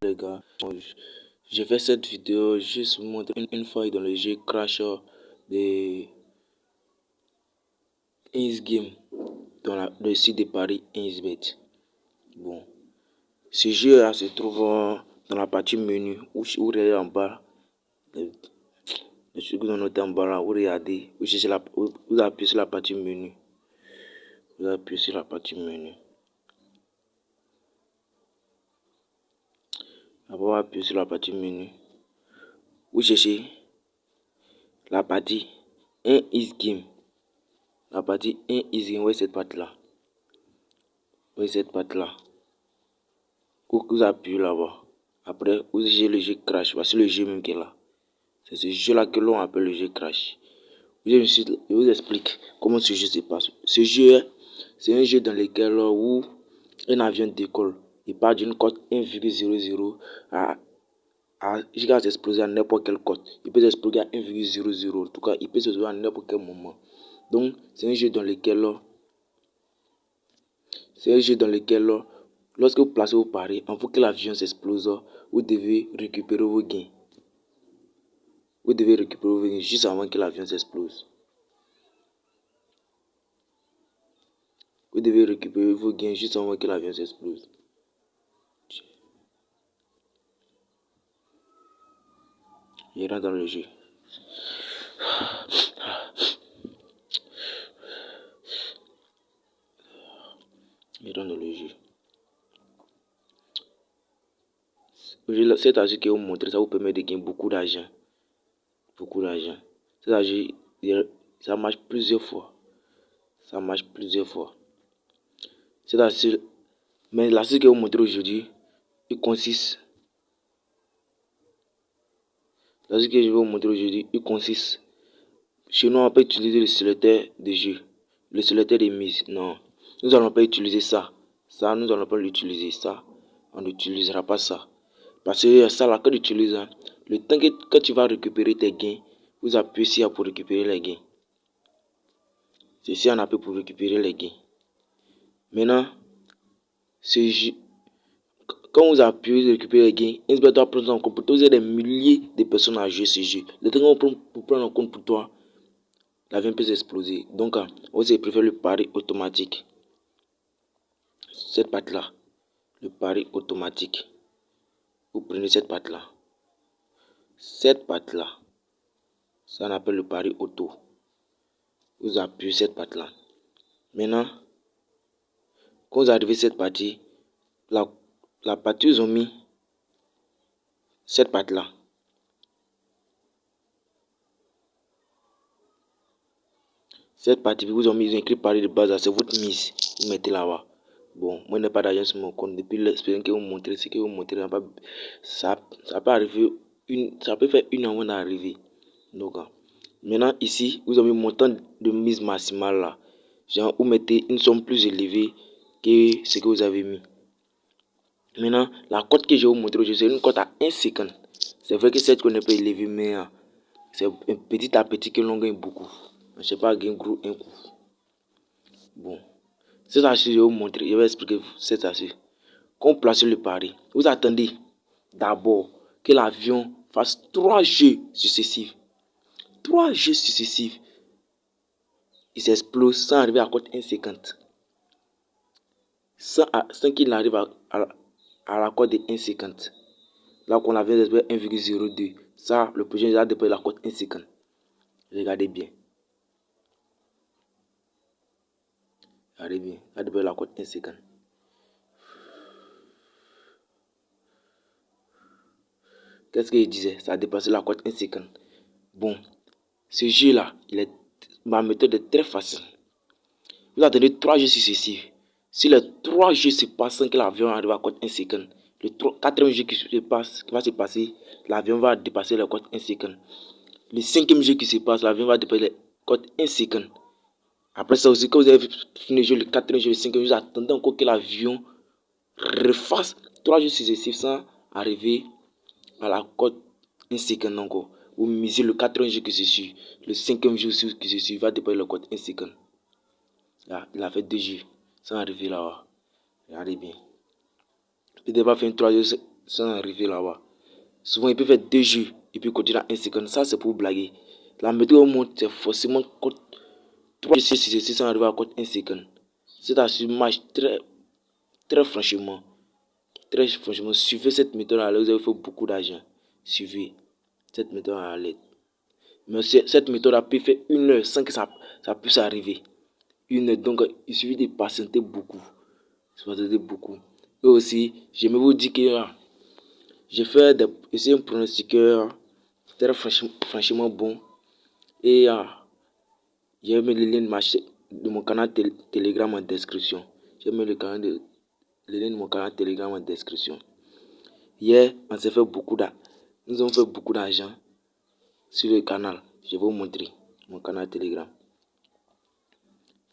Les gars, j'ai fait cette vidéo juste pour montrer une fois dans le jeu Crash de Inns Game dans le site de Paris Innsbet. Bon, ce jeu là se trouve dans la partie menu où vous regardez en bas, le truc que vous notez en bas là, vous regardez, vous appuyez sur la partie menu. Vous appuyez sur la partie menu. Après, vous appuyez sur la partie menu. Vous cherchez la partie 1 is game. La partie 1 is game, ouais, cette partie là. Oui, cette partie là. Vous appuyez là-bas. Après, vous cherchez le jeu Crash. Voici le jeu même qui est là. C'est ce jeu là que l'on appelle le jeu Crash. Je vous explique comment ce jeu se passe. Ce jeu, c'est un jeu dans lequel où un avion décolle. Il part d'une cote 1,00 jusqu'à s'exploser à n'importe quelle cote. Il peut s'exploser à 1,00. En tout cas, il peut s'exploser à n'importe quel moment. Donc, c'est un jeu dans lequel lorsque vous placez vos paris, avant que l'avion s'explose, vous devez récupérer vos gains. Vous devez récupérer vos gains juste avant que l'avion s'explose. Vous devez récupérer vos gains juste avant que l'avion s'explose. Je rentre dans le jeu. Je rentre dans le jeu. Cet argent que vous montrez, ça vous permet de gagner beaucoup d'argent. Beaucoup d'argent. Cet argent, ça marche plusieurs fois. Ça marche plusieurs fois. C'est assez. Mais l'astuce que vous montrez aujourd'hui, il consiste. L'astuce que je vais vous montrer aujourd'hui, il consiste. Chez nous, on peut utiliser le sélecteur de jeu, le sélecteur de mise. Non, nous n'allons pas utiliser ça. Ça, nous n'allons pas l'utiliser. Ça, on n'utilisera pas ça. Parce que ça, là, quand tu utilises, le temps que tu vas récupérer tes gains, vous appuyez ici pour récupérer les gains. C'est ici on appuie pour récupérer les gains. Maintenant, ce jeu. Quand vous appuyez sur récupérer les gains, Innsbet doit prendre en compte pour toi. Vous avez des milliers de personnes à jouer ce jeu. Le temps qu'on pour prendre en compte pour toi, l'avion peut s'exploser. Donc, vous préférez le pari automatique. Cette partie-là, le pari automatique. Vous prenez cette partie-là. Cette partie-là, ça on appelle le pari auto. Vous appuyez cette partie-là. Maintenant, quand vous arrivez à cette partie, la partie où ils ont mis cette partie-là. Cette partie, vous ont écrit pari de base, c'est votre mise. Vous mettez là-bas. Bon, moi, je n'ai pas d'argent sur mon compte. Depuis l'expérience que vous montrez, ce que vous montrez, ça peut arriver, ça peut faire une heure avant d'arriver. Donc, maintenant, ici, vous avez un montant de mise maximale là. Genre, vous mettez une somme plus élevée que ce que vous avez mis. Maintenant, la cote que je vais vous montrer aujourd'hui, c'est une cote à 1 seconde. C'est vrai que cette cote n'est pas élevée, mais c'est petit à petit que l'on gagne beaucoup. Je ne sais pas gagner gros un coup. Bon, cette astuce, je vais vous montrer, je vais expliquer cette astuce. Quand vous placez le pari, vous attendez d'abord que l'avion fasse 3 jeux successifs. 3 jeux successifs. Il s'explose sans arriver à cote 1,50. Sans qu'il arrive à la cote de 1,50. Là qu'on avait 1,02. Ça, le projet a dépassé la cote 1,50. Regardez bien. Regardez bien. Ça a dépassé la cote 1,50. Qu'est-ce qu'il disait? Ça a dépassé la cote 1,50. Bon, ce jeu-là, ma méthode est très facile. Vous attendez 3 jeux successifs. Si les 3 jeux se passent sans que l'avion arrive à cote 1,50, le 4e jeu qui va se passer, l'avion va dépasser la cote 1,50. Le 5e jeu qui se passe, l'avion va dépasser la cote 1,50. Après ça aussi, quand vous avez fini le jeu, le 4e jeu, le 5e jeu, vous attendez encore que l'avion refasse 3 jeux successifs sans arriver à la cote 1,50 encore. Vous misez le 4e jeu qui se suit. Le 5e jeu qui se suit va dépasser la cote 1,50. Là, il a fait 2 jeux sans arriver là-bas. Regardez bien. Il devrait faire une 3 jeux sans arriver là-bas. Souvent, il peut faire 2 jours et puis continuer à 1 seconde. Ça, c'est pour blaguer. La météo montre, c'est forcément code 3 6 sans arriver à code 1 seconde. C'est à marche très franchement. Très franchement, suivez cette méthode à l'aide, vous allez faire beaucoup d'argent. Suivez cette méthode à l'aide. Mais cette méthode a pu faire 1 heure sans que ça puisse arriver. 1 heure, donc il suffit de patienter beaucoup. Patienter beaucoup. Et aussi, j'aimerais vous dire que j'ai fait essayer un pronostiqueur très franchement bon. Et j'ai mis le lien de mon canal Telegram en description. J'ai mis le lien de mon canal Telegram en description. Hier, on s'est fait nous avons fait beaucoup d'argent sur le canal. Je vais vous montrer mon canal Telegram.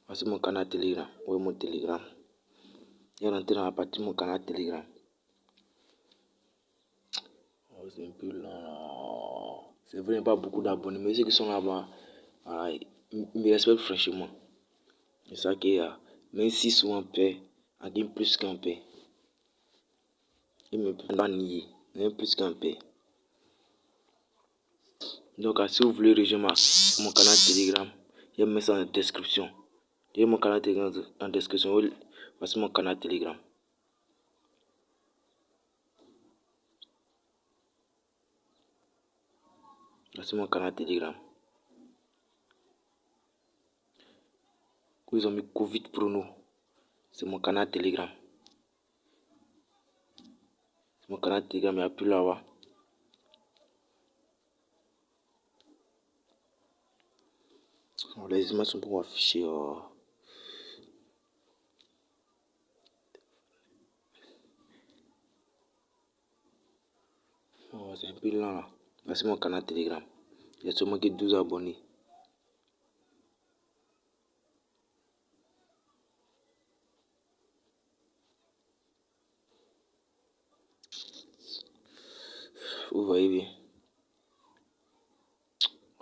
Voici mon canal Telegram. Oui, mon Telegram. Je vais rentrer dans la partie de mon canal Telegram. Oh, c'est un peu là. C'est vrai, il n'y a pas beaucoup d'abonnés, mais ceux qui sont là-bas, voilà, ils me respectent franchement. C'est ça qu'il y a. Même si souvent on paie, on gagne plus qu'un paie. Ils me peuvent pas nier, même plus qu'un paie. Donc, si vous voulez rejoindre mon canal Telegram, je vais mettre ça en description. J'ai mon canal Telegram en description. Voici mon canal Telegram. Voici mon canal Telegram. Ils ont mis Covid Prono. C'est mon canal Telegram. C'est mon canal Telegram, il n'y a plus là-bas. Les images sont pour afficher. C'est un peu lent là. Voici mon canal Telegram. Il y a seulement que 12 abonnés. Vous voyez bien.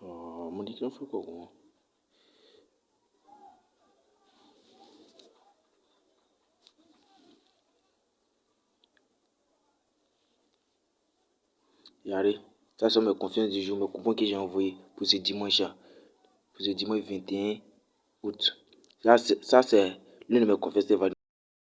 Mon écran fait quoi? Regardez, ça sont mes confiances du jour, mes coupons que j'ai envoyés pour ce dimanche-là. Pour ce dimanche 21 août. Ça, c'est l'une de mes confiances.